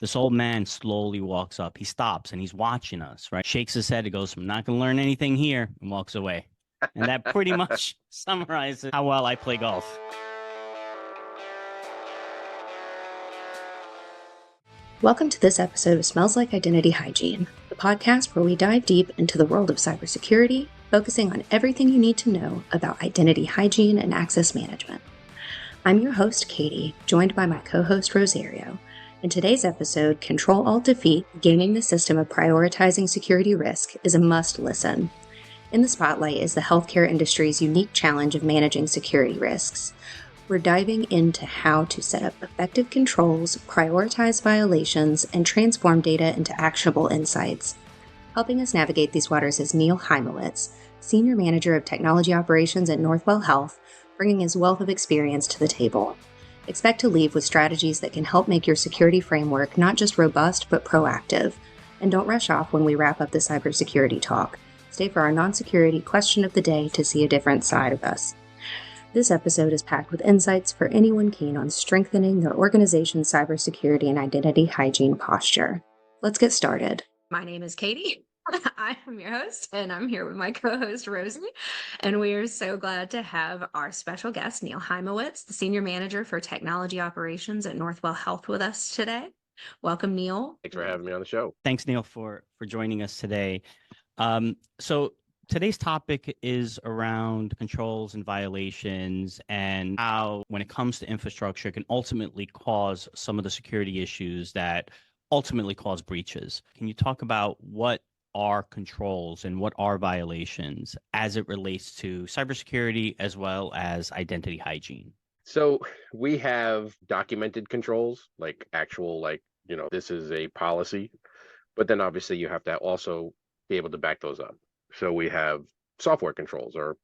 This old man slowly walks up. He stops and he's watching us, right? Shakes his head. He goes, I'm not going to learn anything here, and walks away. And that pretty much summarizes how well I play golf. Welcome to this episode of Smells Like Identity Hygiene, the podcast where we dive deep into the world of cybersecurity, focusing on everything you need to know about identity hygiene and access management. I'm your host, Katie, joined by my co-host, Rosario. In today's episode, Control-Alt-Defeat, Gaming the System of Prioritizing Security Risk, is a must-listen. In the spotlight is the healthcare industry's unique challenge of managing security risks. We're diving into how to set up effective controls, prioritize violations, and transform data into actionable insights. Helping us navigate these waters is Neil Hymowitz, Senior Manager of Technology Operations at Northwell Health, bringing his wealth of experience to the table. Expect to leave with strategies that can help make your security framework not just robust, but proactive. And don't rush off when we wrap up the cybersecurity talk. Stay for our non-security question of the day to see a different side of us. This episode is packed with insights for anyone keen on strengthening their organization's cybersecurity and identity hygiene posture. Let's get started. My name is Katie. I am your host, and I'm here with my co-host, Rosie. And we are so glad to have our special guest, Neil Hymowitz, the Senior Manager for Technology Operations at Northwell Health, with us today. Welcome, Neil. Thanks for having me on the show. Thanks, Neil, for joining us today. So today's topic is around controls and violations and how, when it comes to infrastructure, it can ultimately cause some of the security issues that ultimately cause breaches. Can you talk about what are controls and what are violations as it relates to cybersecurity as well as identity hygiene? So we have documented controls, like actual, this is a policy, but then obviously you have to also be able to back those up. So we have software controls or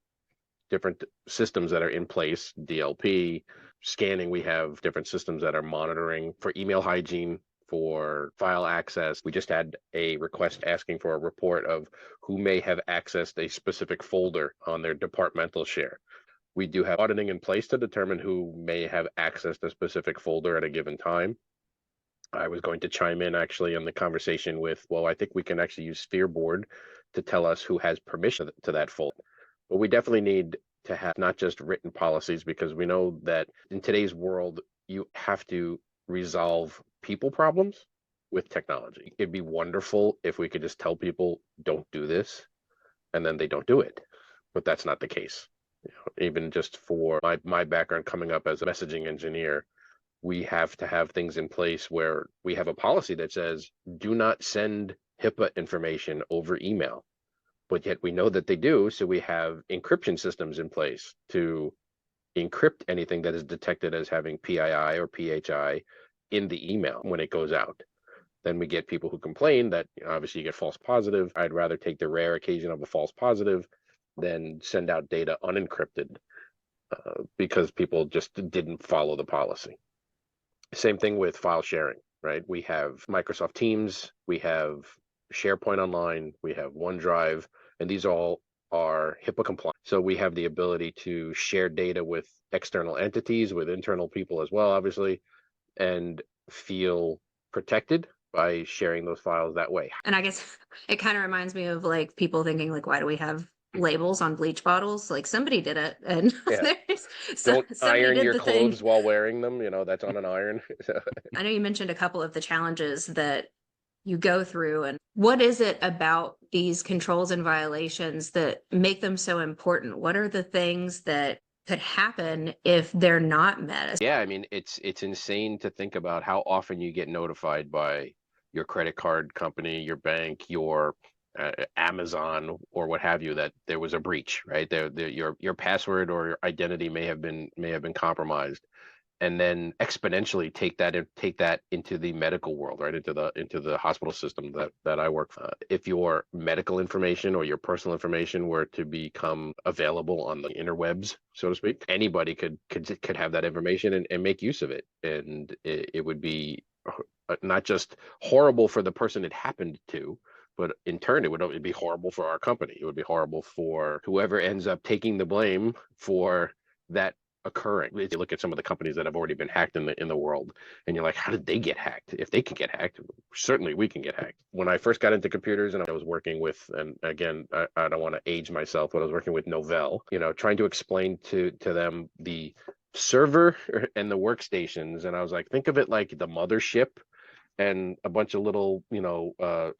different systems that are in place, DLP, scanning. We have different systems that are monitoring for email hygiene, for file access. We just had a request asking for a report of who may have accessed a specific folder on their departmental share. We do have auditing in place to determine who may have accessed a specific folder at a given time. I was going to chime in actually in the conversation with, I think we can actually use Sphereboard to tell us who has permission to that folder. But we definitely need to have not just written policies, because we know that in today's world, you have to resolve people problems with technology. It'd be wonderful if we could just tell people, don't do this, and then they don't do it. But that's not the case. Even just for my background coming up as a messaging engineer, we have to have things in place where we have a policy that says, do not send HIPAA information over email. But yet we know that they do, so we have encryption systems in place to encrypt anything that is detected as having PII or PHI in the email when it goes out. Then we get people who complain that obviously you get false positive. I'd rather take the rare occasion of a false positive than send out data unencrypted because people just didn't follow the policy. Same thing with file sharing, right? We have Microsoft Teams, we have SharePoint Online, we have OneDrive, and these all are HIPAA compliant. So we have the ability to share data with external entities, with internal people as well, obviously, and feel protected by sharing those files that way. And I guess it kind of reminds me of like people thinking like, why do we have labels on bleach bottles? Like somebody did it, and don't iron your clothes while wearing them. That's on an iron. I know you mentioned a couple of the challenges that you go through, and what is it about these controls and violations that make them so important? What are the things that could happen if they're not met? Yeah, I mean, it's insane to think about how often you get notified by your credit card company, your bank, your Amazon, or what have you, that there was a breach, right? Your password or your identity may have been compromised, and then exponentially take that into the medical world, right? Into the hospital system that I work for. If your medical information or your personal information were to become available on the interwebs, so to speak, anybody could have that information and make use of it, and it would be not just horrible for the person it happened to, but in turn, it would be horrible for our company. It would be horrible for whoever ends up taking the blame for that occurring. You look at some of the companies that have already been hacked in the world, and you're like, how did they get hacked? If they can get hacked, certainly we can get hacked. When I first got into computers and I was working with, and again, I don't want to age myself, but I was working with Novell, trying to explain to them the server and the workstations, and I was like, think of it like the mothership and a bunch of little,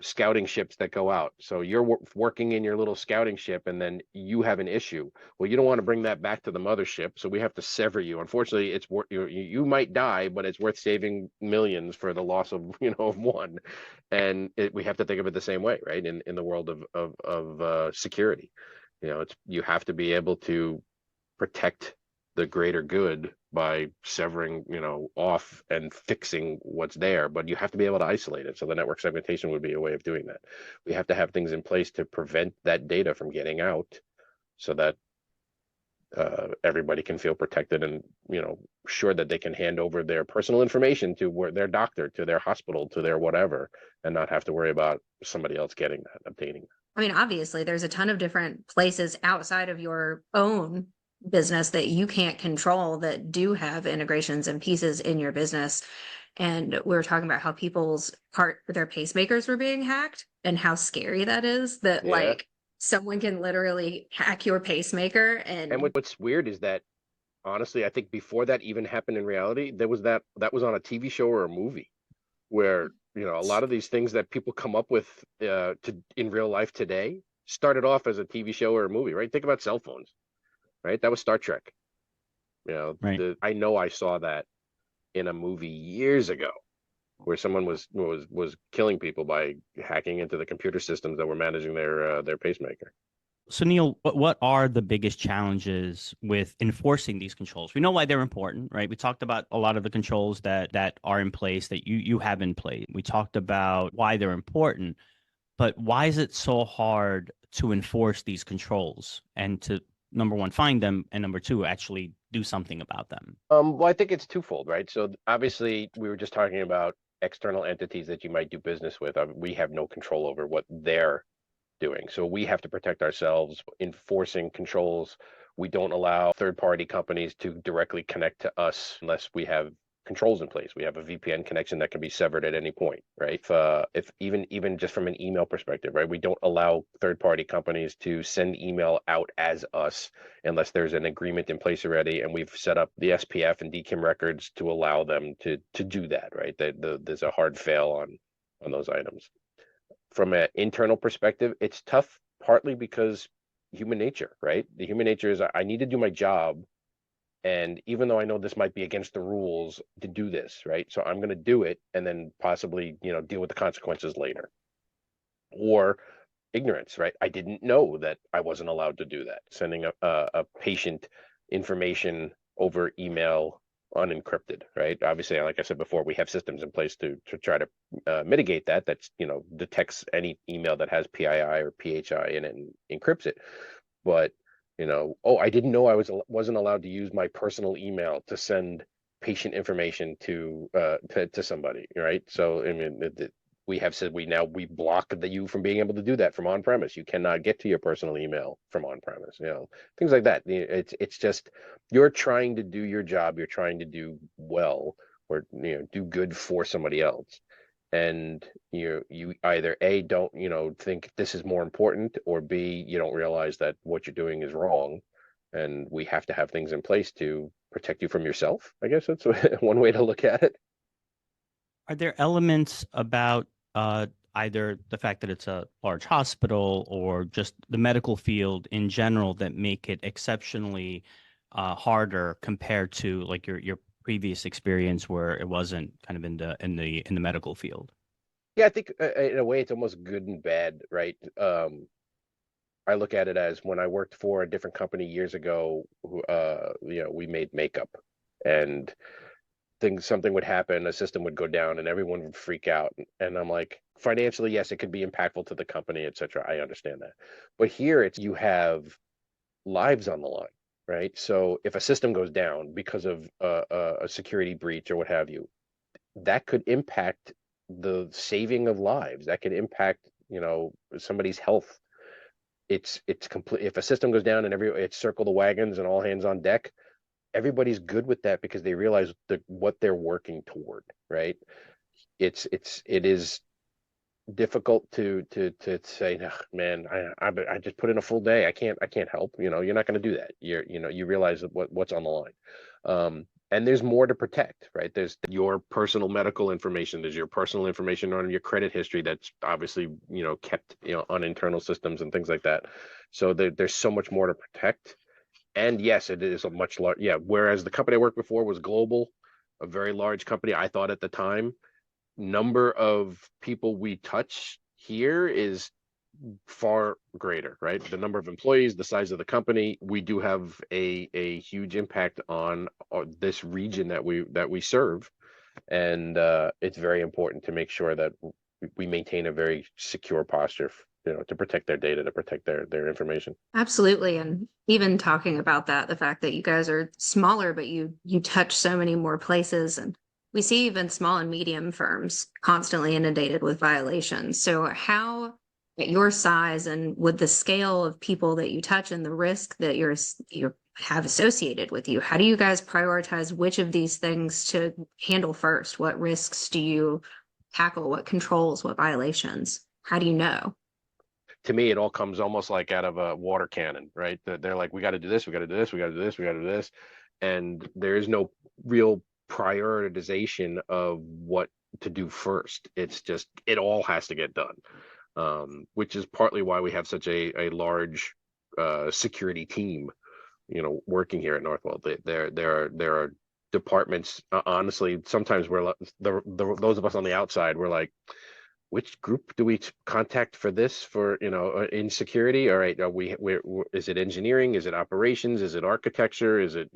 scouting ships that go out. So you're working in your little scouting ship, and then you have an issue. Well, you don't want to bring that back to the mothership, so we have to sever you. Unfortunately, it's you might die, but it's worth saving millions for the loss of of one. And we have to think of it the same way, right? In the world of security, you have to be able to protect the greater good by severing, off and fixing what's there, but you have to be able to isolate it. So the network segmentation would be a way of doing that. We have to have things in place to prevent that data from getting out so that everybody can feel protected and, sure that they can hand over their personal information to their doctor, to their hospital, to their whatever, and not have to worry about somebody else getting that, obtaining that. I mean, obviously, there's a ton of different places outside of your own business that you can't control that do have integrations and pieces in your business. And we were talking about how their pacemakers were being hacked and how scary that is, that like someone can literally hack your pacemaker. And what's weird is that, honestly, I think before that even happened in reality, there was that was on a TV show or a movie where, a lot of these things that people come up with in real life today started off as a TV show or a movie, right? Think about cell phones. Right, that was Star Trek. Right. I know I saw that in a movie years ago, where someone was killing people by hacking into the computer systems that were managing their pacemaker. So Neil, what are the biggest challenges with enforcing these controls? We know why they're important, right? We talked about a lot of the controls that are in place, that you have in place. We talked about why they're important, but why is it so hard to enforce these controls and to, number one, find them, and number two, actually do something about them? Well, I think it's twofold, right? So obviously, we were just talking about external entities that you might do business with. We have no control over what they're doing. So we have to protect ourselves, enforcing controls. We don't allow third-party companies to directly connect to us unless we have controls in place. We have a VPN connection that can be severed at any point, right? If even just from an email perspective, right? We don't allow third-party companies to send email out as us unless there's an agreement in place already, and we've set up the SPF and DKIM records to allow them to do that, right? There's a hard fail on those items. From an internal perspective, it's tough, partly because human nature, right? The human nature is I need to do my job. And even though I know this might be against the rules to do this, right? So I'm going to do it and then possibly, deal with the consequences later. Or ignorance, right? I didn't know that I wasn't allowed to do that. Sending a patient information over email unencrypted, right? Obviously, like I said before, we have systems in place to try to mitigate that. That's, detects any email that has PII or PHI in it and encrypts it. But I didn't know I wasn't allowed to use my personal email to send patient information to somebody, right? So I mean, we have said we block you from being able to do that from on premise. You cannot get to your personal email from on premise, things like that. It's just, you're trying to do your job, you're trying to do well, or do good for somebody else. And you either A, don't think this is more important, or B, you don't realize that what you're doing is wrong, and we have to have things in place to protect you from yourself. I guess that's one way to look at it. Are there elements about either the fact that it's a large hospital or just the medical field in general that make it exceptionally harder compared to like your previous experience where it wasn't kind of in the medical field? Yeah, I think in a way it's almost good and bad, right? I look at it as when I worked for a different company years ago, we made makeup, and something would happen, a system would go down, and everyone would freak out. And I'm like, financially, yes, it could be impactful to the company, etc. I understand that, but here you have lives on the line. Right. So if a system goes down because of a security breach or what have you, that could impact the saving of lives. That could impact, somebody's health. It's complete. If a system goes down and it's circle the wagons and all hands on deck, everybody's good with that because they realize what they're working toward, right? It is difficult to say, "Ugh, man, I just put in a full day. I can't help. You're not going to do that. You realize what's on the line. And there's more to protect, right? There's your personal medical information. There's your personal information on your credit history that's obviously, kept, on internal systems and things like that. So there's so much more to protect. And yes, it is a much larger, yeah. Whereas the company I worked before was global, a very large company, I thought at the time, number of people we touch here is far greater, right? The number of employees, the size of the company, we do have a huge impact on this region that we serve, and it's very important to make sure that we maintain a very secure posture, to protect their data, to protect their information. Absolutely. And even talking about that, the fact that you guys are smaller, but you touch so many more places. And we see even small and medium firms constantly inundated with violations. So how at your size and with the scale of people that you touch and the risk that you have associated with you, how do you guys prioritize which of these things to handle first? What risks do you tackle? What controls? What violations? How do you know? To me, it all comes almost like out of a water cannon, right? They're like, we got to do this, we got to do this, we got to do this, we got to do this, and there is no real prioritization of what to do first. It's just it all has to get done, which is partly why we have such a large security team, working here at Northwell. There are departments. Honestly, sometimes those of us on the outside, we're like, which group do we contact for this, for in security? All right, is it engineering, is it operations, is it architecture, is it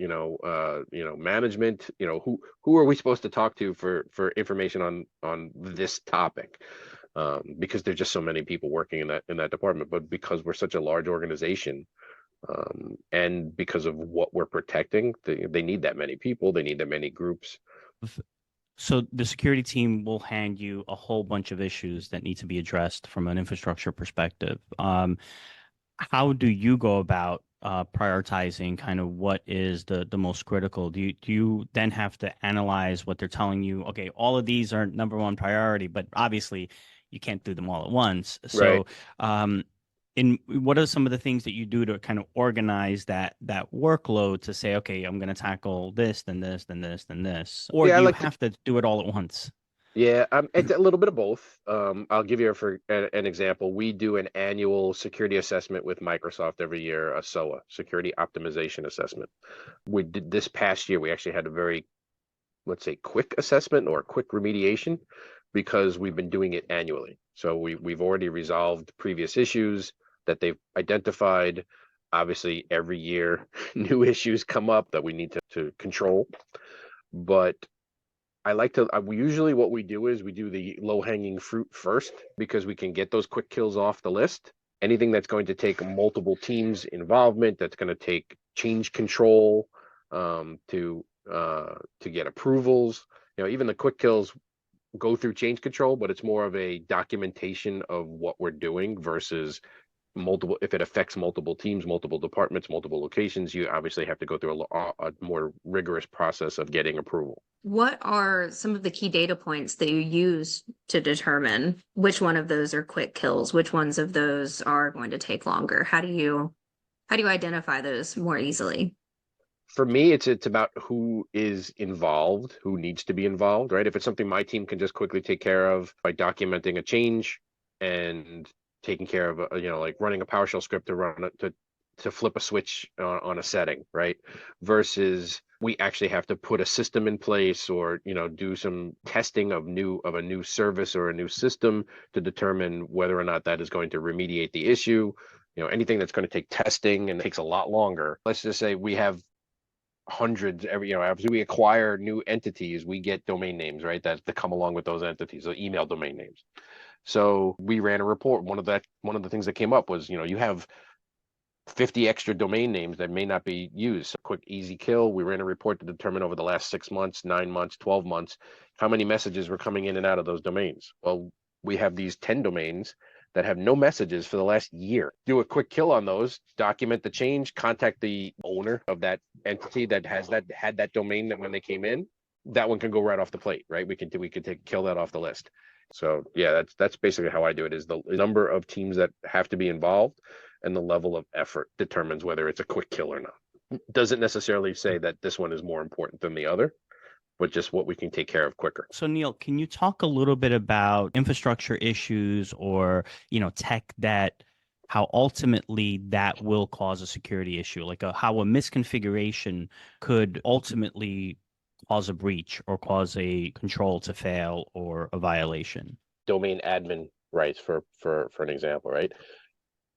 management? Who are we supposed to talk to for information on this topic? Because there's just so many people working in that department. But because we're such a large organization, and because of what we're protecting, they need that many people, they need that many groups. So the security team will hand you a whole bunch of issues that need to be addressed from an infrastructure perspective. How do you go about prioritizing kind of what is the most critical? Do you then have to analyze what they're telling you? Okay, all of these are number one priority, but obviously you can't do them all at once. Right. So what are some of the things that you do to kind of organize that workload to say, okay, I'm going to tackle this, then this, then this, then this, or Yeah, I do you like to. have to do it all at once? Yeah, it's a little bit of both. I'll give you an example. We do an annual security assessment with Microsoft every year, a SOA, Security Optimization Assessment. We did this past year. We actually had a very, let's say, quick assessment or quick remediation because we've been doing it annually. So we've already resolved previous issues that they've identified. Obviously, every year new issues come up that we need to control. But usually what we do is we do the low hanging fruit first because we can get those quick kills off the list. Anything that's going to take multiple teams involvement, that's going to take change control, to get approvals. Even the quick kills go through change control, but it's more of a documentation of what we're doing versus multiple. If it affects multiple teams, multiple departments, multiple locations, you obviously have to go through a more rigorous process of getting approval. What are some of the key data points that you use to determine which one of those are quick kills, which ones of those are going to take longer? How do you identify those more easily? For me, it's about who is involved, who needs to be involved, right? If it's something my team can just quickly take care of by documenting a change and taking care of, like running a PowerShell script to run to flip a switch on a setting, right? Versus we actually have to put a system in place or do some testing of a new service or a new system to determine whether or not that is going to remediate the issue. Anything that's going to take testing and takes a lot longer. Let's just say we have hundreds as we acquire new entities, we get domain names, right, that come along with those entities, so email domain names. So we ran a report. One of the things that came up was, you have 50 extra domain names that may not be used. So quick, easy kill. We ran a report to determine over the last 6 months, 9 months, 12 months, how many messages were coming in and out of those domains. Well, we have these 10 domains that have no messages for the last year. Do a quick kill on those, document the change, contact the owner of that entity that had that domain that when they came in, that one can go right off the plate, right? We could kill that off the list. So yeah, that's basically how I do it, is the number of teams that have to be involved and the level of effort determines whether it's a quick kill or not. Doesn't necessarily say that this one is more important than the other, but just what we can take care of quicker. So Neil, can you talk a little bit about infrastructure issues or, tech debt, how ultimately that will cause a security issue, like how a misconfiguration could ultimately cause a breach or cause a control to fail or a violation? Domain admin rights for an example, right?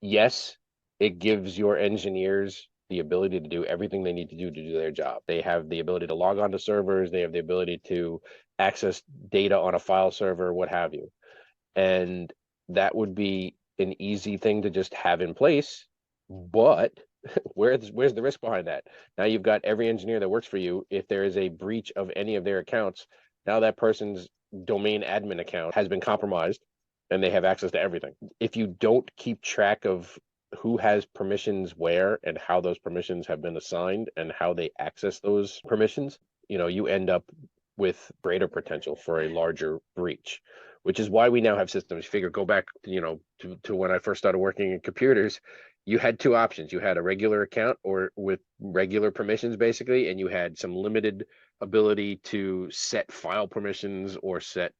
Yes, it gives your engineers the ability to do everything they need to do their job. They have the ability to log on to servers. They have the ability to access data on a file server, what have you. And that would be an easy thing to just have in place. But where's the risk behind that? Now you've got every engineer that works for you. If there is a breach of any of their accounts, now that person's domain admin account has been compromised and they have access to everything. If you don't keep track of who has permissions where and how those permissions have been assigned and how they access those permissions, you end up with greater potential for a larger breach, which is why we now have systems. Go back, to when I first started working in computers, you had two options. You had a regular account or with regular permissions, basically, and you had some limited ability to set file permissions or set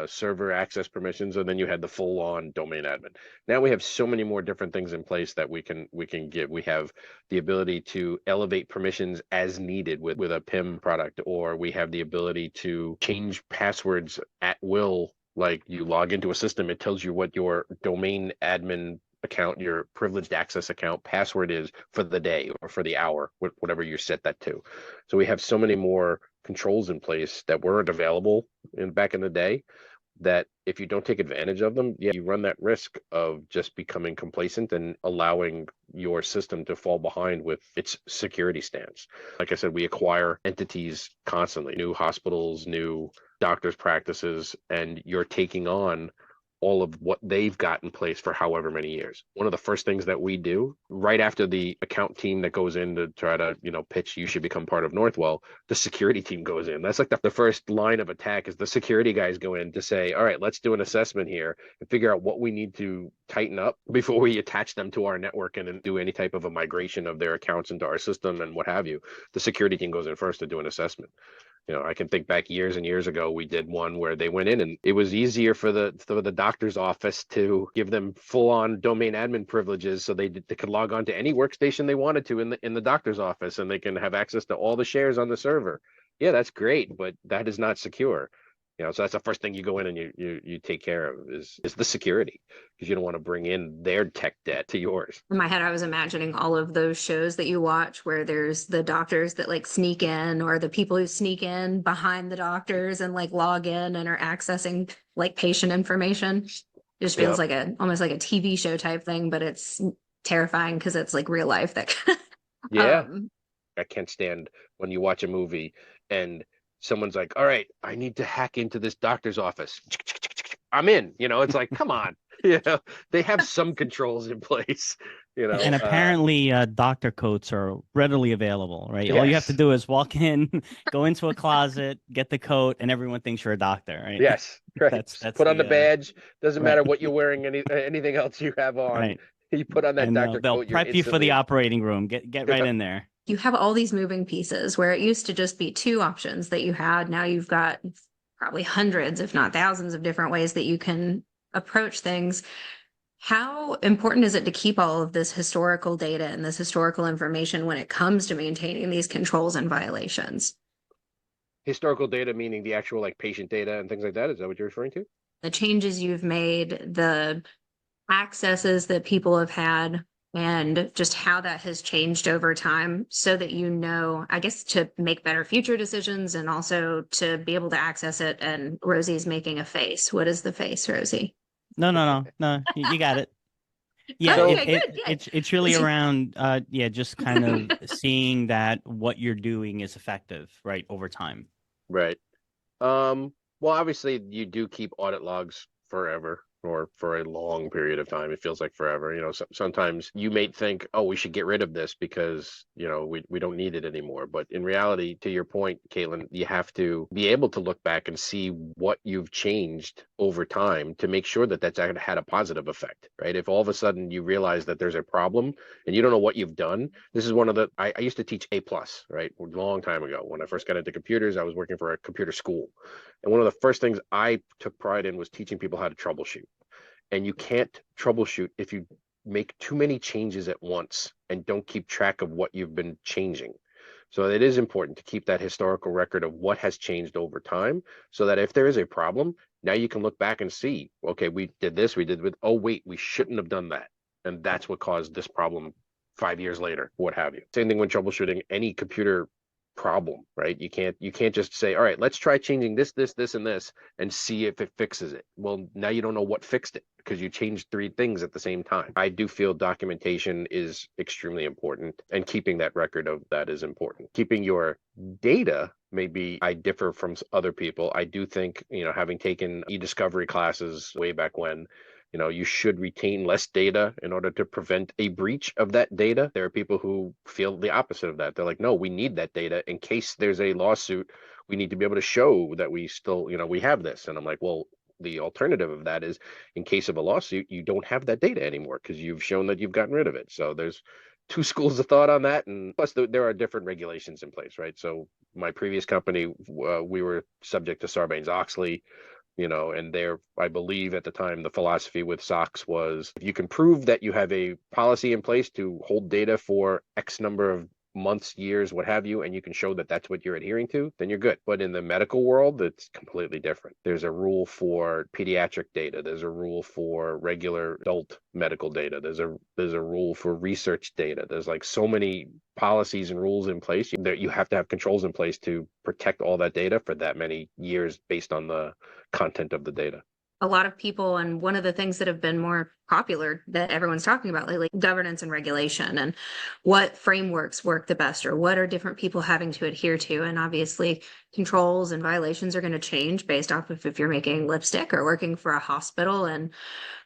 server access permissions, and then you had the full-on domain admin. Now we have so many more different things in place that we can give. We have the ability to elevate permissions as needed with a PIM product, or we have the ability to change passwords at will. Like you log into a system, it tells you what your domain admin account, your privileged access account password is for the day or for the hour, whatever you set that to. So we have so many more controls in place that weren't available back in the day, that if you don't take advantage of them, you run that risk of just becoming complacent and allowing your system to fall behind with its security stance. Like I said, we acquire entities constantly, new hospitals, new doctors' practices, and you're taking on all of what they've got in place for however many years. One of the first things that we do right after the account team that goes in to try to, pitch, you should become part of Northwell, the security team goes in. That's like the first line of attack, is the security guys go in to say, all right, let's do an assessment here and figure out what we need to tighten up before we attach them to our network and do any type of a migration of their accounts into our system and what have you. The security team goes in first to do an assessment. I can think back years and years ago, we did one where they went in and it was easier for the doctor's office to give them full-on domain admin privileges, so they could log on to any workstation they wanted to in the doctor's office, and they can have access to all the shares on the server. Yeah, that's great, but that is not secure. So that's the first thing you go in and you take care of is the security, because you don't want to bring in their tech debt to yours. In my head, I was imagining all of those shows that you watch where there's the doctors that like sneak in, or the people who sneak in behind the doctors and like log in and are accessing like patient information. It just feels like almost like a TV show type thing, but it's terrifying because it's like real life. I can't stand when you watch a movie and someone's like, all right, I need to hack into this doctor's office. I'm in, it's like, come on. They have some controls in place, And apparently doctor coats are readily available, right? Yes. All you have to do is walk in, go into a closet, get the coat, and everyone thinks you're a doctor, right? Yes, right. That's put on the badge. Doesn't matter right. what you're wearing, anything else you have on. Right. You put on that And doctor they'll coat. prep you for the operating room. Get right in there. You have all these moving pieces where it used to just be two options that you had. Now you've got probably hundreds, if not thousands, of different ways that you can approach things. How important is it to keep all of this historical data and this historical information when it comes to maintaining these controls and violations? Historical data meaning the actual like patient data and things like that? Is that what you're referring to? The changes you've made, the accesses that people have had, and just how that has changed over time, so that I guess, to make better future decisions and also to be able to access it. And Rosie's making a face. What is the face, Rosie? No. You got it. Yeah, good. it's really around just kind of seeing that what you're doing is effective, right, over time. Right. Well, obviously you do keep audit logs forever. or for a long period of time. It feels like forever. Sometimes you may think, oh, we should get rid of this because, we don't need it anymore. But in reality, to your point, Caitlin, you have to be able to look back and see what you've changed over time to make sure that that's had a positive effect, right? If all of a sudden you realize that there's a problem and you don't know what you've done, this is one of I used to teach A+, right? A long time ago. When I first got into computers, I was working for a computer school. And one of the first things I took pride in was teaching people how to troubleshoot. And you can't troubleshoot if you make too many changes at once and don't keep track of what you've been changing. So it is important to keep that historical record of what has changed over time, so that if there is a problem, now you can look back and see, okay, we did this, oh, wait, we shouldn't have done that. And that's what caused this problem 5 years later, what have you. Same thing when troubleshooting any computer problem, right? You can't just say, all right, let's try changing this, and this and see if it fixes it. Well, now you don't know what fixed it because you changed 3 things at the same time. I do feel documentation is extremely important, and keeping that record of that is important. Keeping your data, maybe I differ from other people. I do think, having taken e-discovery classes way back when, you should retain less data in order to prevent a breach of that data. There are people who feel the opposite of that. They're like, no, we need that data in case there's a lawsuit. We need to be able to show that we still, we have this. And I'm like, well, the alternative of that is, in case of a lawsuit, you don't have that data anymore because you've shown that you've gotten rid of it. So there's 2 schools of thought on that. And plus there are different regulations in place, right? So my previous company, we were subject to Sarbanes-Oxley, and I believe at the time, the philosophy with SOX was, if you can prove that you have a policy in place to hold data for X number of months, years, what have you, and you can show that that's what you're adhering to, then you're good. But in the medical world, it's completely different. There's a rule for pediatric data. There's a rule for regular adult medical data. There's a rule for research data. There's like so many policies and rules in place that you have to have controls in place to protect all that data for that many years based on the content of the data. A lot of people, and one of the things that have been more popular that everyone's talking about lately, governance and regulation, and what frameworks work the best, or what are different people having to adhere to. And obviously controls and violations are going to change based off of if you're making lipstick or working for a hospital. And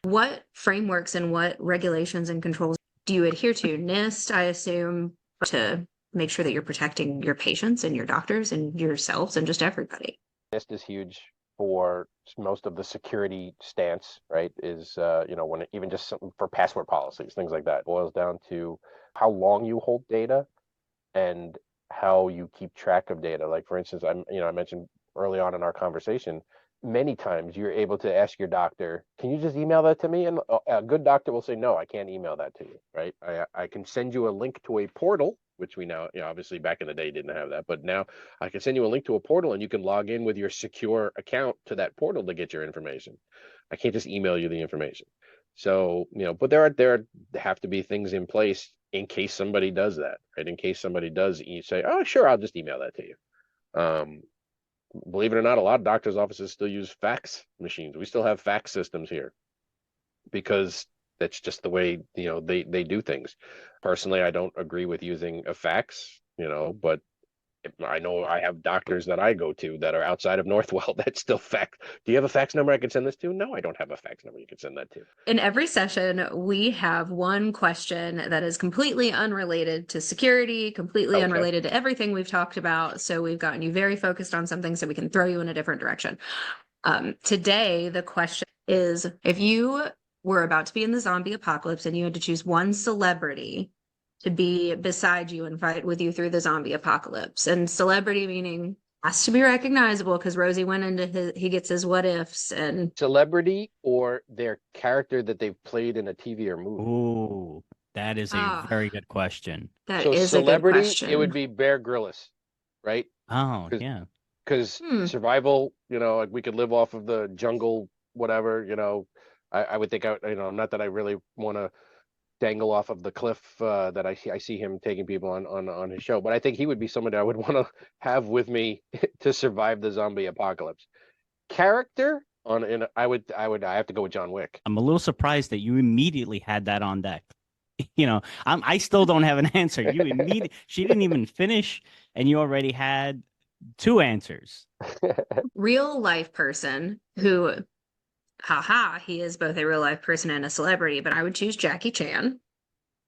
what frameworks and what regulations and controls do you adhere to? NIST, I assume, to make sure that you're protecting your patients and your doctors and yourselves and just everybody. NIST is huge for most of the security stance, right? Is when even just for password policies, things like that, boils down to how long you hold data and how you keep track of data. Like, for instance, I mentioned early on in our conversation, many times you're able to ask your doctor, can you just email that to me? And a good doctor will say, no, I can't email that to you, right? I can send you a link to a portal, which we now, obviously back in the day didn't have that, but now I can send you a link to a portal and you can log in with your secure account to that portal to get your information. I can't just email you the information. So, but there have to be things in place in case somebody does that, right? In case somebody does, you say, oh, sure, I'll just email that to you. Believe it or not, a lot of doctors' offices still use fax machines. We still have fax systems here because that's just the way, they do things. Personally, I don't agree with using a fax, but I know I have doctors that I go to that are outside of Northwell that still fax. Do you have a fax number I can send this to? No, I don't have a fax number you can send that to. In every session, we have one question that is completely unrelated to security, completely unrelated to everything we've talked about. So we've gotten you very focused on something so we can throw you in a different direction. Today, the question is, if you were about to be in the zombie apocalypse and you had to choose one celebrity to be beside you and fight with you through the zombie apocalypse, and celebrity meaning has to be recognizable because Rosie went into he gets his what ifs. And celebrity or their character that they've played in a TV or movie. Ooh, that is a very good question. That is a good question. It would be Bear Grylls, right? Oh, yeah. Because survival, like we could live off of the jungle, whatever, I would think, not that I really want to dangle off of the cliff that I see him taking people on his show, but I think he would be somebody I would want to have with me to survive the zombie apocalypse. Character I have to go with John Wick. I'm a little surprised that you immediately had that on deck. I still don't have an answer. She didn't even finish, and you already had 2 answers. Real life person who haha, he is both a real life person and a celebrity, but I would choose Jackie Chan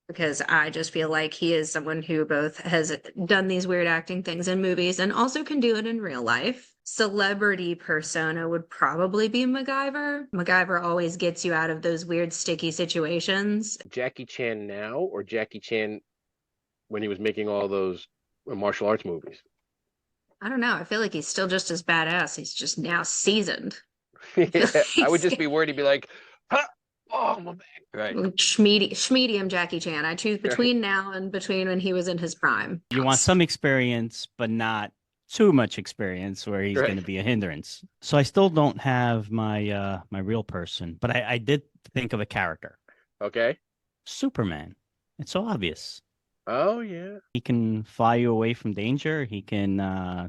because I just feel like he is someone who both has done these weird acting things in movies and also can do it in real life. Celebrity persona would probably be MacGyver. MacGyver always gets you out of those weird, sticky situations. Jackie Chan now or Jackie Chan when he was making all those martial arts movies? I don't know. I feel like he's still just as badass. He's just now seasoned. Yeah, I would just be worried. He'd be like, huh? Oh, my back. Right. Schmedium Jackie Chan. I choose between now and between when he was in his prime. You want some experience, but not too much experience where he's Right. going to be a hindrance. So I still don't have my my real person, but I did think of a character. Okay. Superman. It's so obvious. Oh, yeah. He can fly you away from danger. He can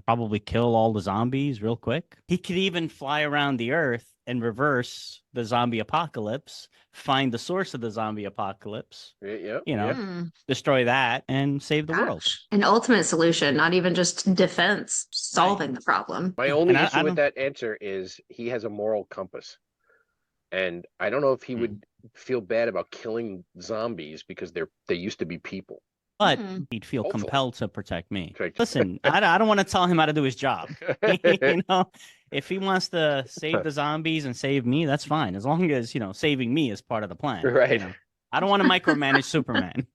probably kill all the zombies real quick. He could even fly around the earth and reverse the zombie apocalypse, find the source of the zombie apocalypse, Yeah. you know, yeah. destroy that and save the world. An ultimate solution, not even just defense, solving the problem. My only And I issue with don't- that answer is he has a moral compass. And I don't know if he would feel bad about killing zombies because they used to be people. But he'd feel Hopefully. compelled to protect me. Correct. Listen, I don't want to tell him how to do his job. You know, if he wants to save the zombies and save me, that's fine. As long as, you know, saving me is part of the plan. Right. You know? I don't want to micromanage Superman.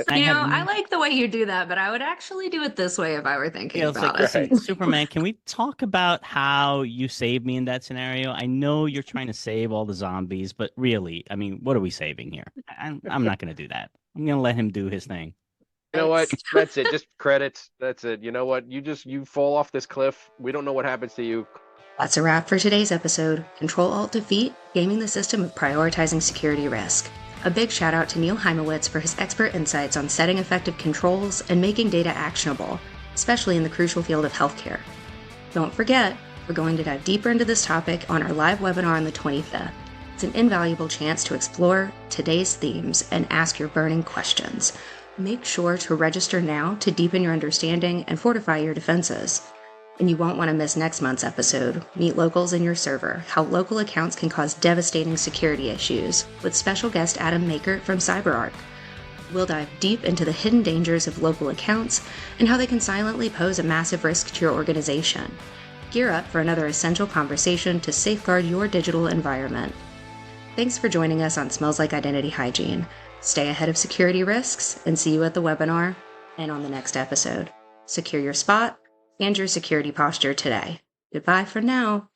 I like the way you do that, but I would actually do it this way if I were thinking It's about like, listen, Superman, can we talk about how you saved me in that scenario? I know you're trying to save all the zombies, but really, I mean, what are we saving here? I'm not going to do that. I'm going to let him do his thing. You know what? That's it. Just credits. That's it. You know what? You fall off this cliff. We don't know what happens to you. That's a wrap for today's episode. Control-Alt-Defeat, gaming the system of prioritizing security risk. A big shout out to Neil Hymowitz for his expert insights on setting effective controls and making data actionable, especially in the crucial field of healthcare. Don't forget, we're going to dive deeper into this topic on our live webinar on the 25th. It's an invaluable chance to explore today's themes and ask your burning questions. Make sure to register now to deepen your understanding and fortify your defenses. And you won't want to miss next month's episode, Meet Locals in Your Server, How Local Accounts Can Cause Devastating Security Issues, with special guest Adam Makert from CyberArk. We'll dive deep into the hidden dangers of local accounts and how they can silently pose a massive risk to your organization. Gear up for another essential conversation to safeguard your digital environment. Thanks for joining us on Smells Like Identity Hygiene. Stay ahead of security risks and see you at the webinar and on the next episode. Secure your spot and your security posture today. Goodbye for now.